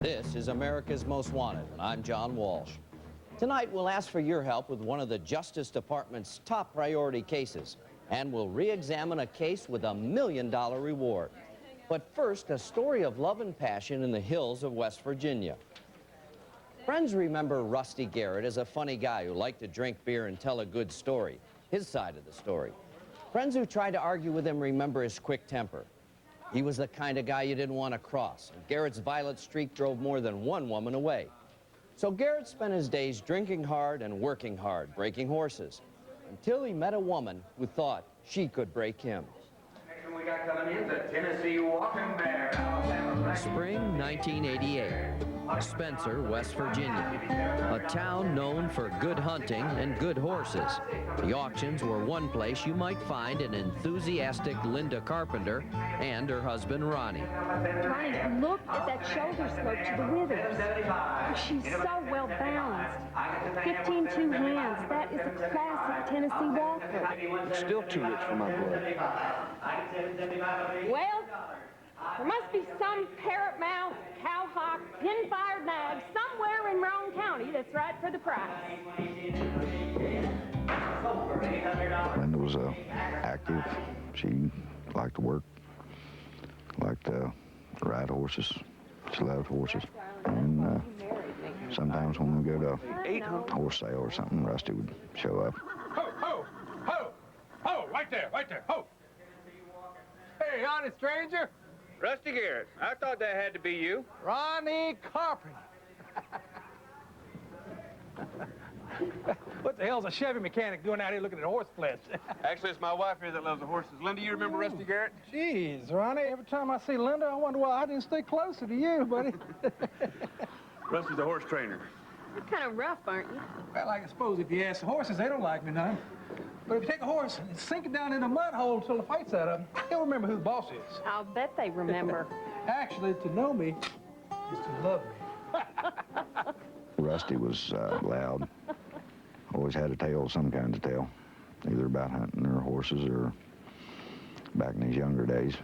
This is America's Most Wanted, and I'm John Walsh. Tonight, we'll ask for your help with one of the Justice Department's top priority cases, and we'll re-examine a case with $1 million reward. But first, a story of love and passion in the hills of West Virginia. Friends remember Rusty Garrett as a funny guy who liked to drink beer and tell a good story, his side of the story. Friends who tried to argue with him remember his quick temper. He was the kind of guy you didn't want to cross, and Garrett's violent streak drove more than one woman away. So Garrett spent his days drinking hard and working hard, breaking horses, until he met a woman who thought she could break him. Next one we got coming in, the Tennessee Walking Bear. Spring 1988. Spencer, West Virginia, a town known for good hunting and good horses. The auctions were one place you might find an enthusiastic Linda Carpenter and her husband Ronnie. Ronnie, look at that shoulder slope to the withers. She's so well balanced. 15 hands. That is a classic Tennessee walker. It's still too rich for my blood. Well, there must be some parrot mount, cowhawk, pin-fired nag somewhere in Roane County that's right for the price. Linda was active. She liked to work, liked to ride horses. She loved horses. And sometimes when we go to a horse sale or something, Rusty would show up. Ho, ho, ho, ho, right there, ho. Hey, honest stranger. Rusty Garrett, I thought that had to be you. Ronnie Carpenter. What the hell's a Chevy mechanic doing out here looking at horse flesh? Actually, it's my wife here that loves the horses. Linda, you remember Rusty Garrett? Jeez, Ronnie, every time I see Linda, I wonder why I didn't stay closer to you, buddy. Rusty's a horse trainer. You're kind of rough, aren't you? Well, I suppose if you ask the horses, they don't like me none. But if you take a horse and sink it down in a mud hole till the fight's out of him, he'll remember who the boss is. I'll bet they remember. Actually, to know me is to love me. Rusty was loud. Always had a tale of some kind to tell, either about hunting or horses or back in his younger days.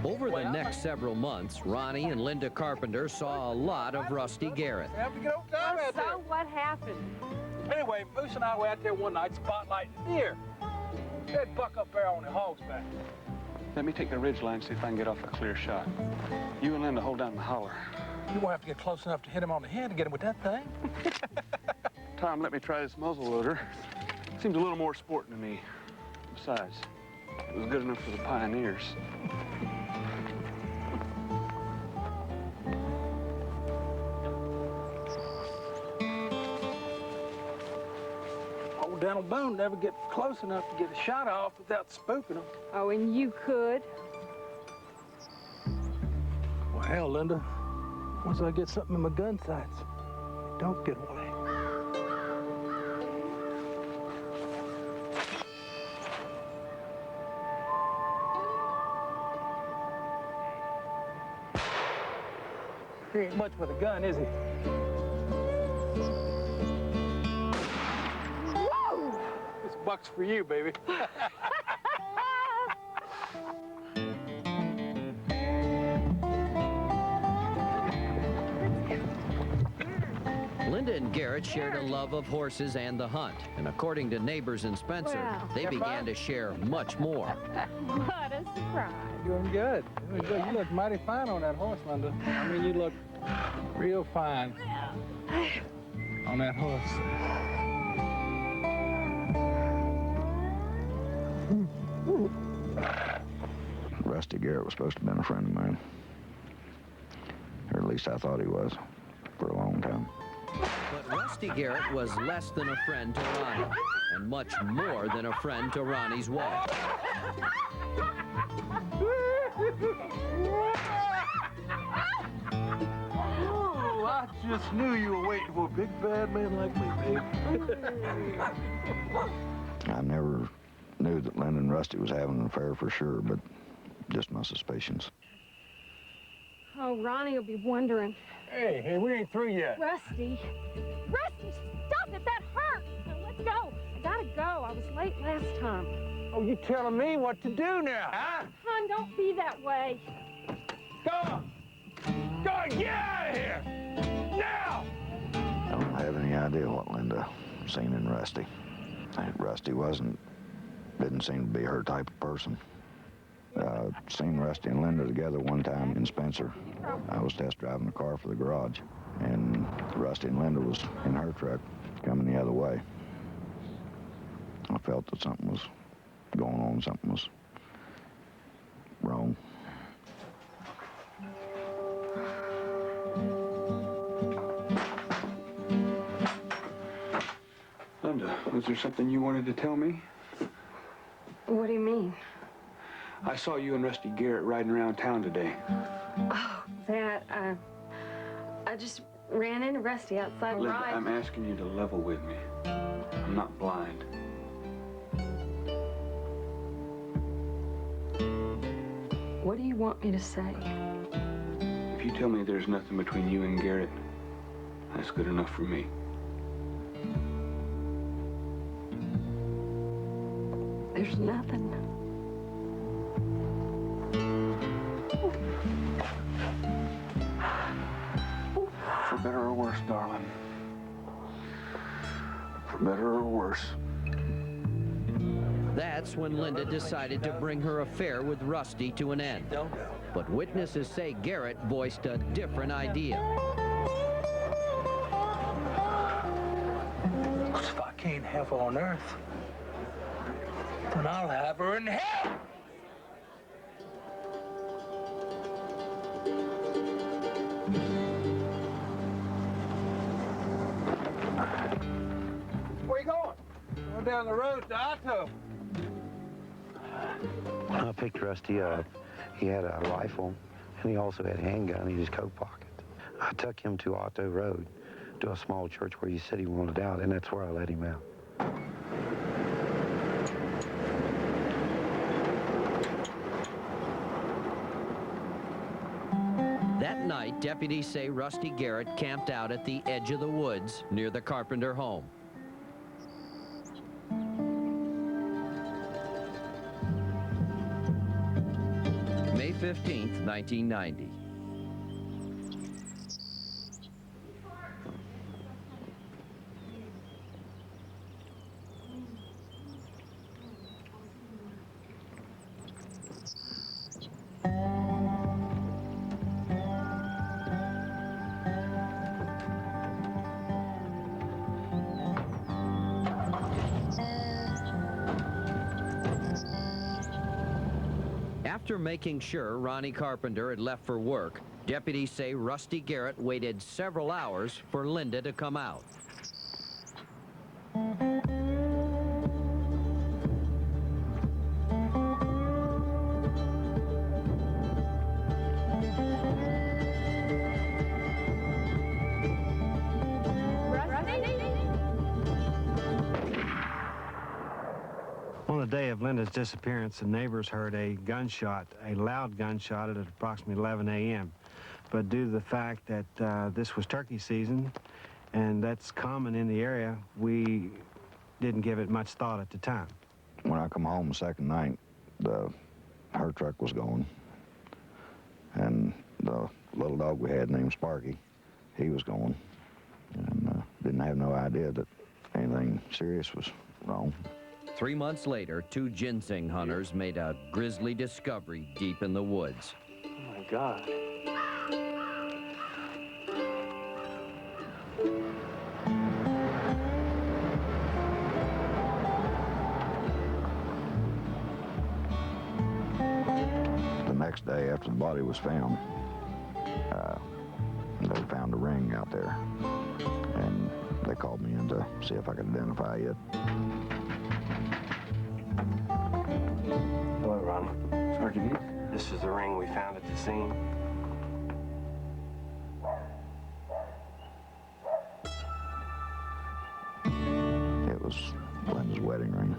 Over the next several months, Ronnie and Linda Carpenter saw a lot of Rusty Garrett. Have to get over time out there. So what happened? Anyway, Moose and I were out there one night spotlighting deer. That buck up there on the hog's back. Let me take the ridge line, see if I can get off a clear shot. You and Linda hold down the holler. You won't have to get close enough to hit him on the head to get him with that thing. Tom, let me try this muzzle loader. Seems a little more sporting to me. Besides, it was good enough for the pioneers. Old Daniel Boone never get close enough to get a shot off without spooking him. Oh, and you could. Well, hell, Linda, once I get something in my gun sights, don't get away. He ain't much with a gun, is he? Whoa! This buck's for you, baby. Linda and Garrett shared a love of horses and the hunt, and according to neighbors in Spencer, Wow. they began to share much more. What a surprise. Doing good. You look mighty fine on that horse, Linda. I mean, you look real fine on that horse. Rusty Garrett was supposed to have been a friend of mine. Or at least I thought he was for a long time. But Rusty Garrett was less than a friend to Ronnie, and much more than a friend to Ronnie's wife. Oh, I just knew you were waiting for a big bad man like me, babe. I never knew that Linda and Rusty was having an affair for sure, but just my suspicions. Oh, Ronnie will be wondering. Hey, we ain't through yet. Rusty, stop it, that hurt. Now, let's go. I gotta go. I was late last time. Oh, you telling me what to do now, huh? Hon, don't be that way. Go on! Go on, get out of here! Now! I don't have any idea what Linda seen in Rusty. Rusty didn't seem to be her type of person. Seen Rusty and Linda together one time in Spencer. I was test driving the car for the garage, and Rusty and Linda was in her truck coming the other way. I felt that something was going on, something was wrong. Linda, was there something you wanted to tell me? What do you mean? I saw you and Rusty Garrett riding around town today. Oh, that, I just ran into Rusty outside the Linda, ride. I'm asking you to level with me. I'm not blind. What do you want me to say? If you tell me there's nothing between you and Garrett, that's good enough for me. There's nothing. For better or worse, darling. For better or worse. That's when Linda decided to bring her affair with Rusty to an end. But witnesses say Garrett voiced a different idea. If I can't have her on Earth, then I'll have her in hell! Where you going? Going down the road to Otto. I picked Rusty up. He had a rifle, and he also had a handgun in his coat pocket. I took him to Otto Road, to a small church where he said he wanted out, and that's where I let him out. That night, deputies say Rusty Garrett camped out at the edge of the woods near the Carpenter home. May 15th, 1990. After making sure Ronnie Carpenter had left for work, deputies say Rusty Garrett waited several hours for Linda to come out. On the day of Linda's disappearance, the neighbors heard a gunshot, a loud gunshot at approximately 11 a.m. But due to the fact that this was turkey season, and that's common in the area, we didn't give it much thought at the time. When I come home the second night, her truck was gone. And the little dog we had named Sparky, he was gone. And didn't have no idea that anything serious was wrong. 3 months later, 2 ginseng hunters made a grisly discovery deep in the woods. Oh, my God. The next day after the body was found, they found a ring out there. And they called me in to see if I could identify it. Hello, Ronnie. Sergeant Heath? This is the ring we found at the scene. It was Linda's wedding ring.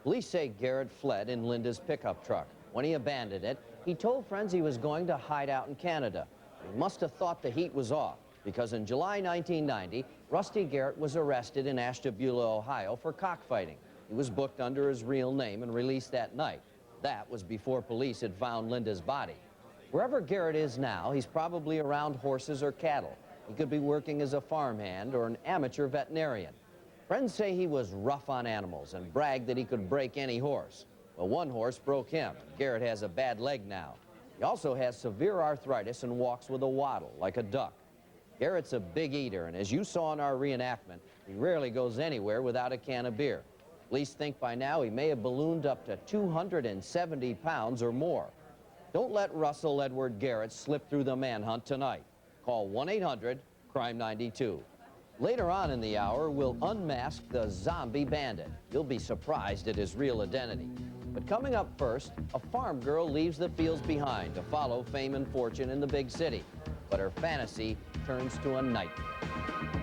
Police say Garrett fled in Linda's pickup truck. When he abandoned it, he told friends he was going to hide out in Canada. He must have thought the heat was off. because in July 1990, Rusty Garrett was arrested in Ashtabula, Ohio for cockfighting. He was booked under his real name and released that night. That was before police had found Linda's body. Wherever Garrett is now, he's probably around horses or cattle. He could be working as a farmhand or an amateur veterinarian. Friends say he was rough on animals and bragged that he could break any horse. Well, one horse broke him. Garrett has a bad leg now. He also has severe arthritis and walks with a waddle, like a duck. Garrett's a big eater, and as you saw in our reenactment, he rarely goes anywhere without a can of beer. Police think by now he may have ballooned up to 270 pounds or more. Don't let Russell Edward Garrett slip through the manhunt tonight. Call 1-800-CRIME-92. Later on in the hour, we'll unmask the zombie bandit. You'll be surprised at his real identity. But coming up first, a farm girl leaves the fields behind to follow fame and fortune in the big city. But her fantasy turns to a nightmare.